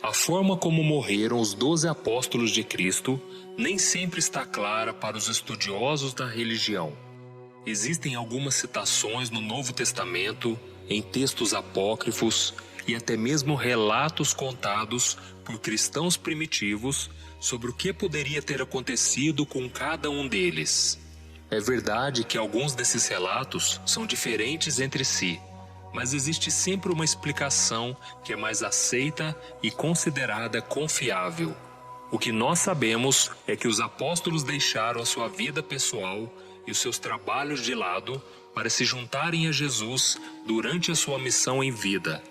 A forma como morreram os 12 apóstolos de Cristo nem sempre está clara para os estudiosos da religião. Existem algumas citações no Novo Testamento, em textos apócrifos e até mesmo relatos contados por cristãos primitivos sobre o que poderia ter acontecido com cada um deles. É verdade que alguns desses relatos são diferentes entre si, mas existe sempre uma explicação que é mais aceita e considerada confiável. O que nós sabemos é que os apóstolos deixaram a sua vida pessoal e os seus trabalhos de lado para se juntarem a Jesus durante a sua missão em vida,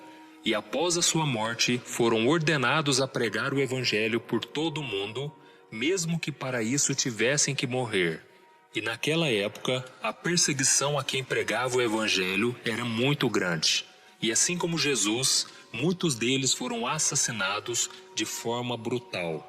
e após a sua morte foram ordenados a pregar o Evangelho por todo o mundo, mesmo que para isso tivessem que morrer. E naquela época, a perseguição a quem pregava o Evangelho era muito grande. E assim como Jesus, muitos deles foram assassinados de forma brutal.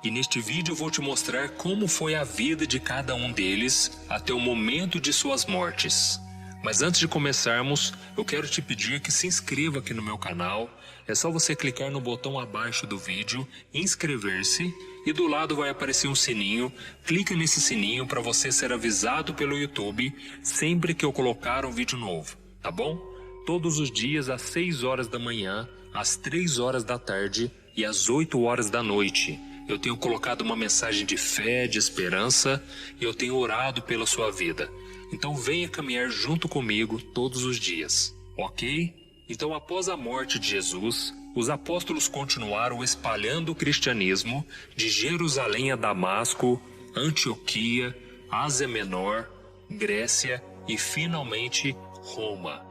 E neste vídeo eu vou te mostrar como foi a vida de cada um deles até o momento de suas mortes. Mas antes de começarmos, eu quero te pedir que se inscreva aqui no meu canal. É só você clicar no botão abaixo do vídeo, inscrever-se, e do lado vai aparecer um sininho. Clica nesse sininho para você ser avisado pelo YouTube sempre que eu colocar um vídeo novo, tá bom? Todos os dias às 6 horas da manhã, às 3 horas da tarde e às 8 horas da noite. Eu tenho colocado uma mensagem de fé, de esperança, e eu tenho orado pela sua vida. Então venha caminhar junto comigo todos os dias, ok? Então, após a morte de Jesus, os apóstolos continuaram espalhando o cristianismo de Jerusalém a Damasco, Antioquia, Ásia Menor, Grécia e finalmente Roma.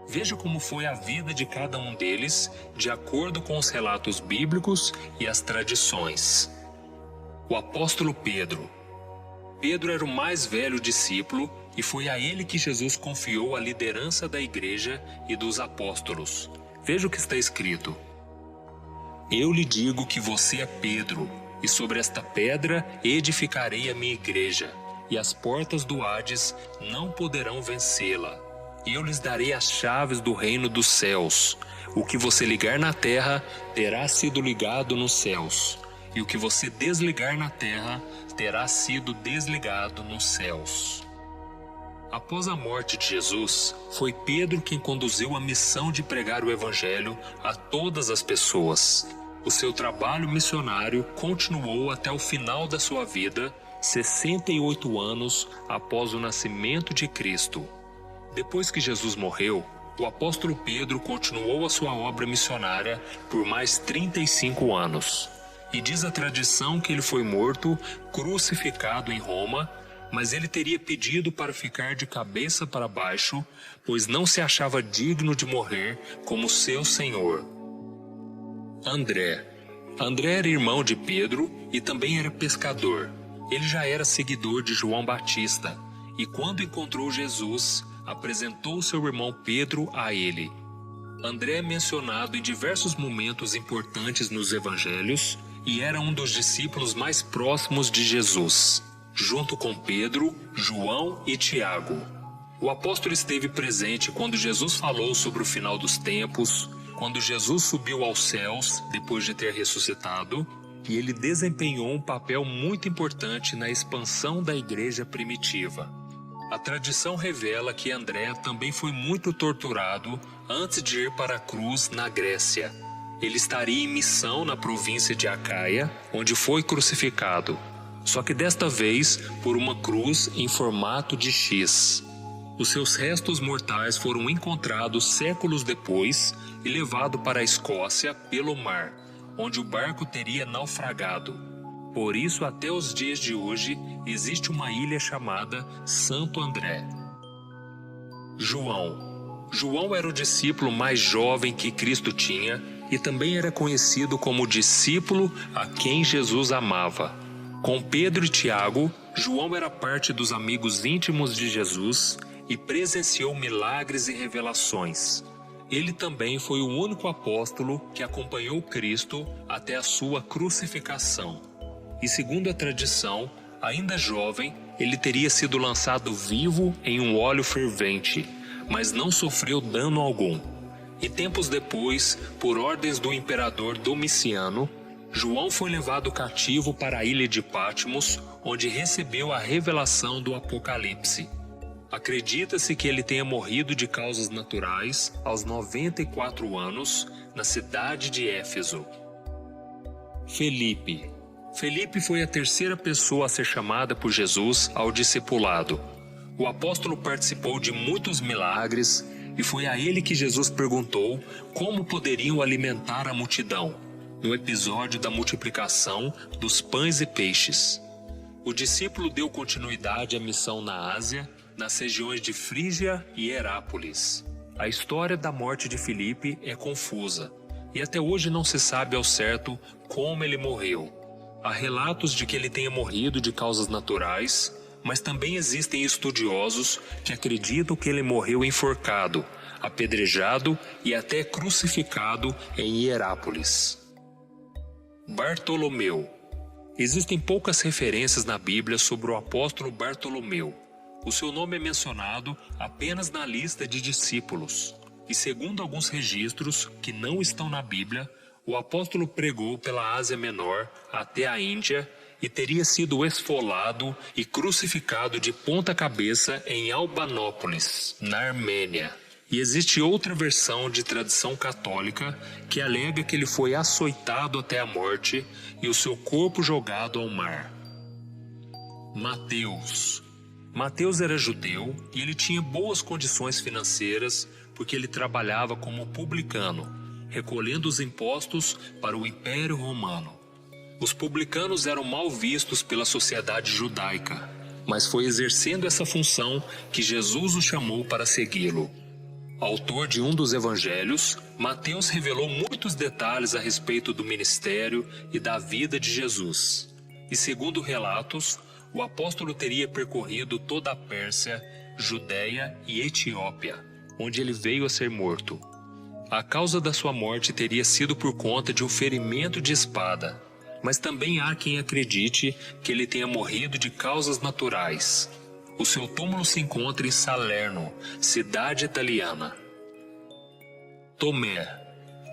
Veja como foi a vida de cada um deles, de acordo com os relatos bíblicos e as tradições. O apóstolo Pedro. Pedro era o mais velho discípulo e foi a ele que Jesus confiou a liderança da igreja e dos apóstolos. Veja o que está escrito. Eu lhe digo que você é Pedro, e sobre esta pedra edificarei a minha igreja, e as portas do Hades não poderão vencê-la. Eu lhes darei as chaves do reino dos céus. O que você ligar na terra terá sido ligado nos céus, e o que você desligar na terra terá sido desligado nos céus. Após a morte de Jesus, foi Pedro quem conduziu a missão de pregar o Evangelho a todas as pessoas. O seu trabalho missionário continuou até o final da sua vida, 68 anos após o nascimento de Cristo. Depois que Jesus morreu, o apóstolo Pedro continuou a sua obra missionária por mais 35 anos. E diz a tradição que ele foi morto, crucificado em Roma, mas ele teria pedido para ficar de cabeça para baixo, pois não se achava digno de morrer como seu Senhor. André. André era irmão de Pedro e também era pescador. Ele já era seguidor de João Batista, e quando encontrou Jesus, apresentou seu irmão Pedro a ele. André é mencionado em diversos momentos importantes nos evangelhos e era um dos discípulos mais próximos de Jesus, junto com Pedro, João e Tiago. O apóstolo esteve presente quando Jesus falou sobre o final dos tempos, quando Jesus subiu aos céus depois de ter ressuscitado, e ele desempenhou um papel muito importante na expansão da igreja primitiva. A tradição revela que André também foi muito torturado antes de ir para a cruz na Grécia. Ele estaria em missão na província de Acaia, onde foi crucificado, só que desta vez por uma cruz em formato de X. Os seus restos mortais foram encontrados séculos depois e levados para a Escócia pelo mar, onde o barco teria naufragado. Por isso, até os dias de hoje, existe uma ilha chamada Santo André. João. João era o discípulo mais jovem que Cristo tinha e também era conhecido como o discípulo a quem Jesus amava. Com Pedro e Tiago, João era parte dos amigos íntimos de Jesus e presenciou milagres e revelações. Ele também foi o único apóstolo que acompanhou Cristo até a sua crucificação. E segundo a tradição, ainda jovem, ele teria sido lançado vivo em um óleo fervente, mas não sofreu dano algum. E tempos depois, por ordens do imperador Domiciano, João foi levado cativo para a ilha de Patmos, onde recebeu a revelação do Apocalipse. Acredita-se que ele tenha morrido de causas naturais aos 94 anos, na cidade de Éfeso. Felipe foi a terceira pessoa a ser chamada por Jesus ao discipulado. O apóstolo participou de muitos milagres e foi a ele que Jesus perguntou como poderiam alimentar a multidão, no episódio da multiplicação dos pães e peixes. O discípulo deu continuidade à missão na Ásia, nas regiões de Frígia e Herápolis. A história da morte de Felipe é confusa, e até hoje não se sabe ao certo como ele morreu. Há relatos de que ele tenha morrido de causas naturais, mas também existem estudiosos que acreditam que ele morreu enforcado, apedrejado e até crucificado em Hierápolis. Bartolomeu. Existem poucas referências na Bíblia sobre o apóstolo Bartolomeu. O seu nome é mencionado apenas na lista de discípulos. E segundo alguns registros que não estão na Bíblia, o apóstolo pregou pela Ásia Menor até a Índia e teria sido esfolado e crucificado de ponta cabeça em Albanópolis, na Armênia. E existe outra versão de tradição católica que alega que ele foi açoitado até a morte e o seu corpo jogado ao mar. Mateus era judeu e ele tinha boas condições financeiras porque ele trabalhava como publicano, recolhendo os impostos para o Império Romano. Os publicanos eram mal vistos pela sociedade judaica, mas foi exercendo essa função que Jesus o chamou para segui-lo. Autor de um dos evangelhos, Mateus revelou muitos detalhes a respeito do ministério e da vida de Jesus. E segundo relatos, o apóstolo teria percorrido toda a Pérsia, Judéia e Etiópia, onde ele veio a ser morto. A causa da sua morte teria sido por conta de um ferimento de espada, mas também há quem acredite que ele tenha morrido de causas naturais. O seu túmulo se encontra em Salerno, cidade italiana. Tomé.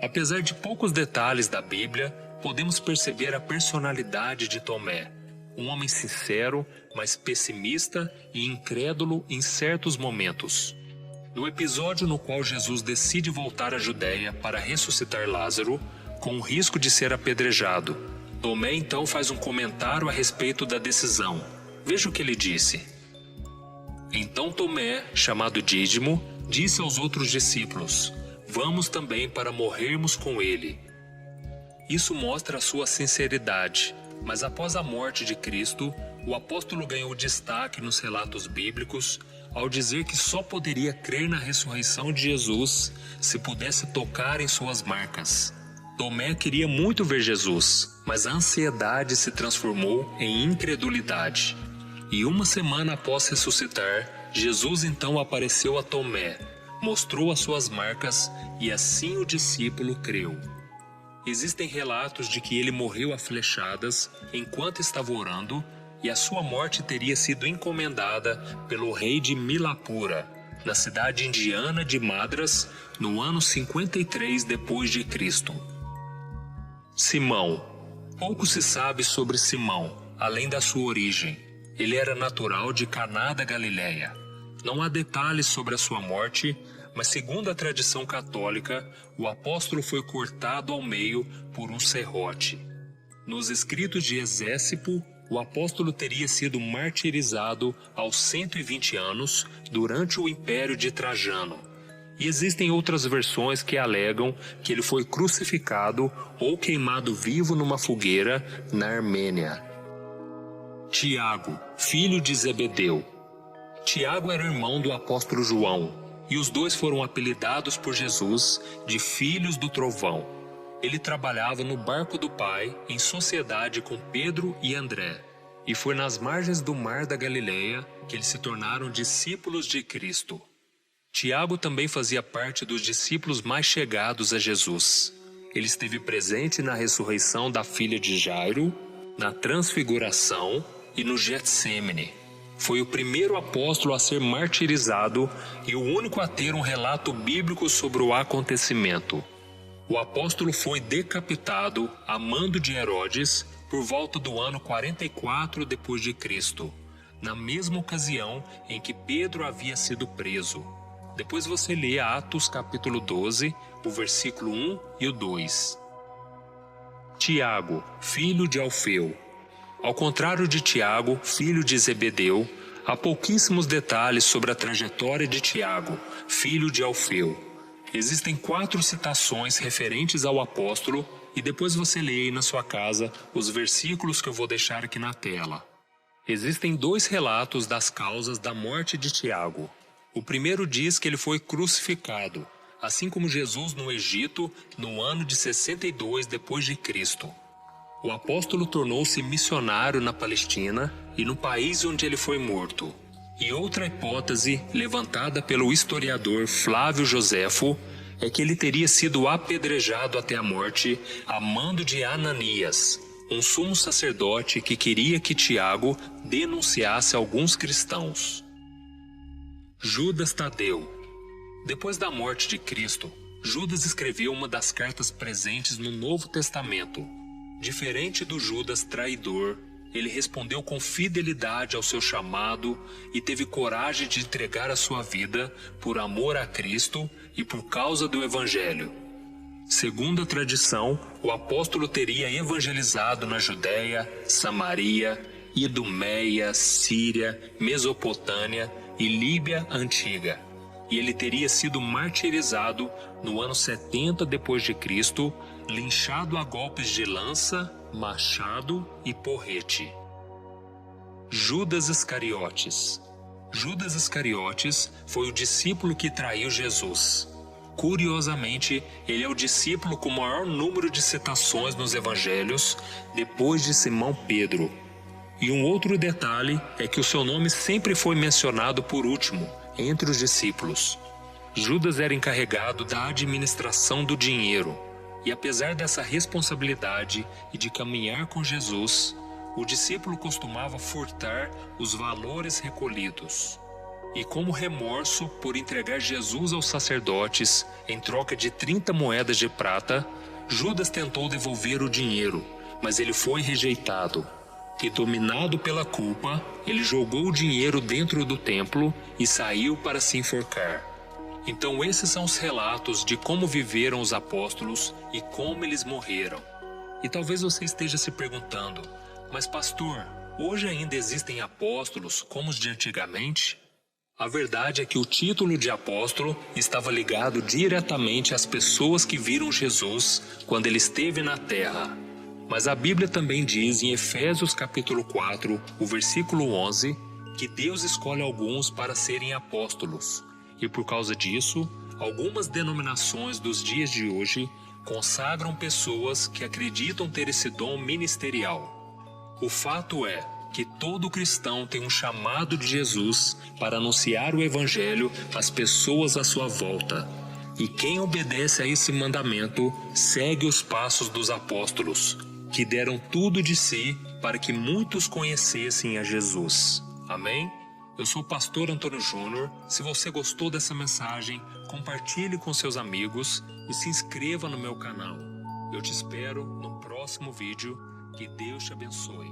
Apesar de poucos detalhes da Bíblia, podemos perceber a personalidade de Tomé, um homem sincero, mas pessimista e incrédulo em certos momentos. No episódio no qual Jesus decide voltar à Judéia para ressuscitar Lázaro, com o risco de ser apedrejado, Tomé então faz um comentário a respeito da decisão. Veja o que ele disse. Então Tomé, chamado Dídimo, disse aos outros discípulos: "Vamos também para morrermos com ele." Isso mostra a sua sinceridade, mas após a morte de Cristo, o apóstolo ganhou destaque nos relatos bíblicos ao dizer que só poderia crer na ressurreição de Jesus se pudesse tocar em suas marcas. Tomé queria muito ver Jesus, mas a ansiedade se transformou em incredulidade. E uma semana após ressuscitar, Jesus então apareceu a Tomé, mostrou as suas marcas e assim o discípulo creu. Existem relatos de que ele morreu a flechadas enquanto estava orando e a sua morte teria sido encomendada pelo rei de Milapura, na cidade indiana de Madras, no ano 53 depois de Cristo. Simão. Pouco se sabe sobre Simão, além da sua origem. Ele era natural de Caná da Galileia. Não há detalhes sobre a sua morte, mas segundo a tradição católica, o apóstolo foi cortado ao meio por um serrote. Nos escritos de Esécipo, o apóstolo teria sido martirizado aos 120 anos durante o Império de Trajano. E existem outras versões que alegam que ele foi crucificado ou queimado vivo numa fogueira na Armênia. Tiago, filho de Zebedeu. Tiago era irmão do apóstolo João, e os dois foram apelidados por Jesus de Filhos do Trovão. Ele trabalhava no barco do pai, em sociedade com Pedro e André, e foi nas margens do mar da Galileia que eles se tornaram discípulos de Cristo. Tiago também fazia parte dos discípulos mais chegados a Jesus. Ele esteve presente na ressurreição da filha de Jairo, na transfiguração e no Getsêmane. Foi o primeiro apóstolo a ser martirizado e o único a ter um relato bíblico sobre o acontecimento. O apóstolo foi decapitado a mando de Herodes por volta do ano 44 d.C., na mesma ocasião em que Pedro havia sido preso. Depois você lê Atos capítulo 12, o versículo 1 e o 2. Tiago, filho de Alfeu. Ao contrário de Tiago, filho de Zebedeu, há pouquíssimos detalhes sobre a trajetória de Tiago, filho de Alfeu. Existem 4 citações referentes ao apóstolo e depois você lê aí na sua casa os versículos que eu vou deixar aqui na tela. Existem 2 relatos das causas da morte de Tiago. O primeiro diz que ele foi crucificado, assim como Jesus no Egito, no ano de 62 d.C. O apóstolo tornou-se missionário na Palestina e no país onde ele foi morto. E outra hipótese, levantada pelo historiador Flávio Joséfo, é que ele teria sido apedrejado até a morte a mando de Ananias, um sumo sacerdote que queria que Tiago denunciasse alguns cristãos. Judas Tadeu. Depois da morte de Cristo, Judas escreveu uma das cartas presentes no Novo Testamento. Diferente do Judas traidor, ele respondeu com fidelidade ao seu chamado e teve coragem de entregar a sua vida por amor a Cristo e por causa do Evangelho. Segundo a tradição, o apóstolo teria evangelizado na Judéia, Samaria, Idumeia, Síria, Mesopotâmia e Líbia Antiga. E ele teria sido martirizado no ano 70 d.C., linchado a golpes de lança, machado e porrete. Judas Iscariotes. Judas Iscariotes foi o discípulo que traiu Jesus. Curiosamente, ele é o discípulo com o maior número de citações nos evangelhos, depois de Simão Pedro. E um outro detalhe é que o seu nome sempre foi mencionado por último, entre os discípulos. Judas era encarregado da administração do dinheiro, e apesar dessa responsabilidade e de caminhar com Jesus, o discípulo costumava furtar os valores recolhidos. E como remorso por entregar Jesus aos sacerdotes em troca de 30 moedas de prata, Judas tentou devolver o dinheiro, mas ele foi rejeitado. E dominado pela culpa, ele jogou o dinheiro dentro do templo e saiu para se enforcar. Então esses são os relatos de como viveram os apóstolos e como eles morreram. E talvez você esteja se perguntando, mas pastor, hoje ainda existem apóstolos como os de antigamente? A verdade é que o título de apóstolo estava ligado diretamente às pessoas que viram Jesus quando ele esteve na terra. Mas a Bíblia também diz em Efésios capítulo 4, o versículo 11, que Deus escolhe alguns para serem apóstolos. E por causa disso, algumas denominações dos dias de hoje consagram pessoas que acreditam ter esse dom ministerial. O fato é que todo cristão tem um chamado de Jesus para anunciar o Evangelho às pessoas à sua volta. E quem obedece a esse mandamento segue os passos dos apóstolos, que deram tudo de si para que muitos conhecessem a Jesus. Amém? Eu sou o pastor Antônio Júnior. Se você gostou dessa mensagem, compartilhe com seus amigos e se inscreva no meu canal. Eu te espero no próximo vídeo. Que Deus te abençoe.